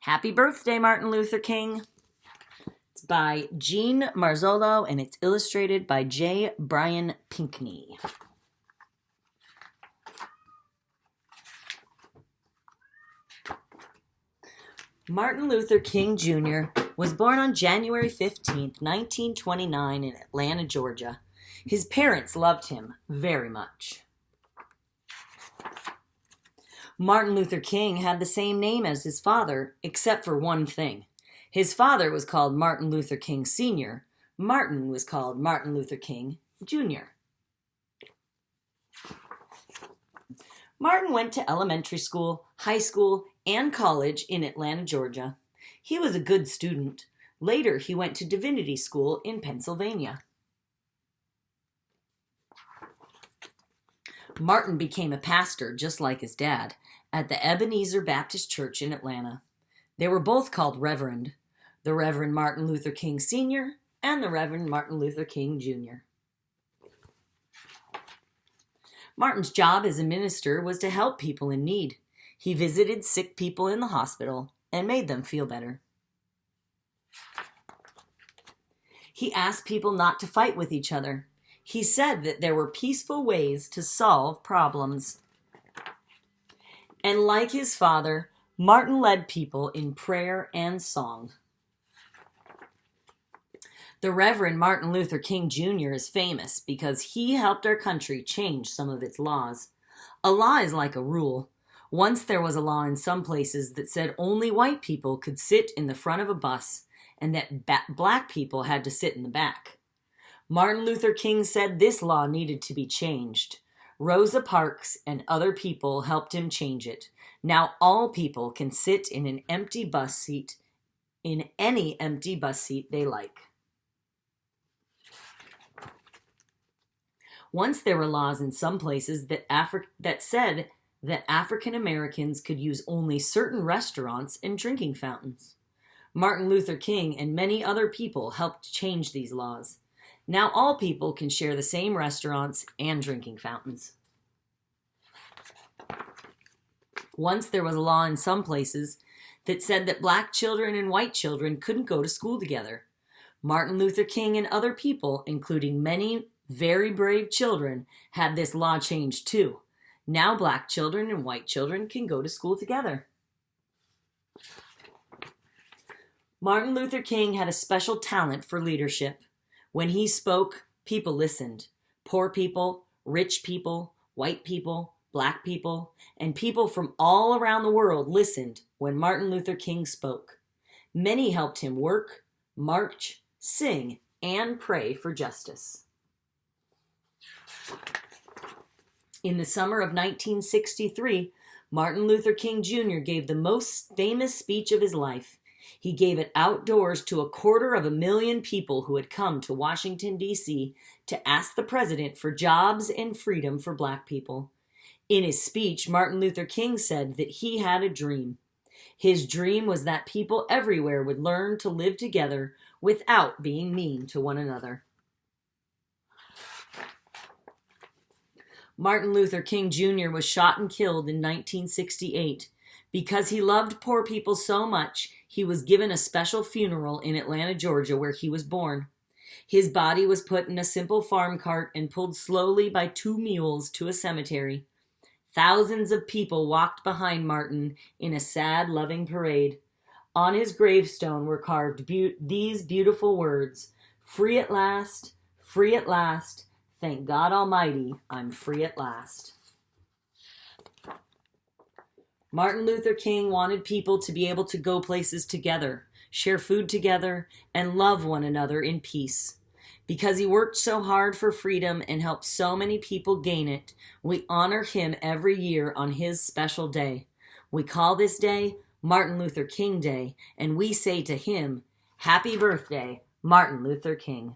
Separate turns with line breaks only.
Happy birthday, Martin Luther King. It's by Jean Marzolo and it's illustrated by J. Brian Pinkney. Martin Luther King Jr. was born on January 15, 1929 in Atlanta, Georgia. His parents loved him very much. Martin Luther King had the same name as his father, except for one thing. His father was called Martin Luther King Sr. Martin was called Martin Luther King Jr. Martin went to elementary school, high school, and college in Atlanta, Georgia. He was a good student. Later, he went to divinity school in Pennsylvania. Martin became a pastor, just like his dad, at the Ebenezer Baptist Church in Atlanta. They were both called Reverend, the Reverend Martin Luther King Sr. and the Reverend Martin Luther King Jr. Martin's job as a minister was to help people in need. He visited sick people in the hospital and made them feel better. He asked people not to fight with each other. He said that there were peaceful ways to solve problems. And like his father, Martin led people in prayer and song. The Reverend Martin Luther King Jr. is famous because he helped our country change some of its laws. A law is like a rule. Once there was a law in some places that said only white people could sit in the front of a bus and that black people had to sit in the back. Martin Luther King said this law needed to be changed. Rosa Parks and other people helped him change it. Now all people can sit in an empty bus seat, in any empty bus seat they like. Once there were laws in some places that said that African Americans could use only certain restaurants and drinking fountains. Martin Luther King and many other people helped change these laws. Now all people can share the same restaurants and drinking fountains. Once there was a law in some places that said that black children and white children couldn't go to school together. Martin Luther King and other people, including many very brave children, had this law changed too. Now black children and white children can go to school together. Martin Luther King had a special talent for leadership. When he spoke, people listened. Poor people, rich people, white people, black people, and people from all around the world listened when Martin Luther King spoke. Many helped him work, march, sing, and pray for justice. In the summer of 1963, Martin Luther King Jr. gave the most famous speech of his life. He gave it outdoors to 250,000 people who had come to Washington, D.C. to ask the president for jobs and freedom for black people. In his speech, Martin Luther King said that he had a dream. His dream was that people everywhere would learn to live together without being mean to one another. Martin Luther King Jr. was shot and killed in 1968. Because he loved poor people so much, he was given a special funeral in Atlanta, Georgia, where he was born. His body was put in a simple farm cart and pulled slowly by 2 mules to a cemetery. Thousands of people walked behind Martin in a sad, loving parade. On his gravestone were carved these beautiful words, free at last, thank God Almighty, I'm free at last. Martin Luther King wanted people to be able to go places together, share food together, and love one another in peace. Because he worked so hard for freedom and helped so many people gain it, we honor him every year on his special day. We call this day Martin Luther King Day, and we say to him, Happy birthday, Martin Luther King.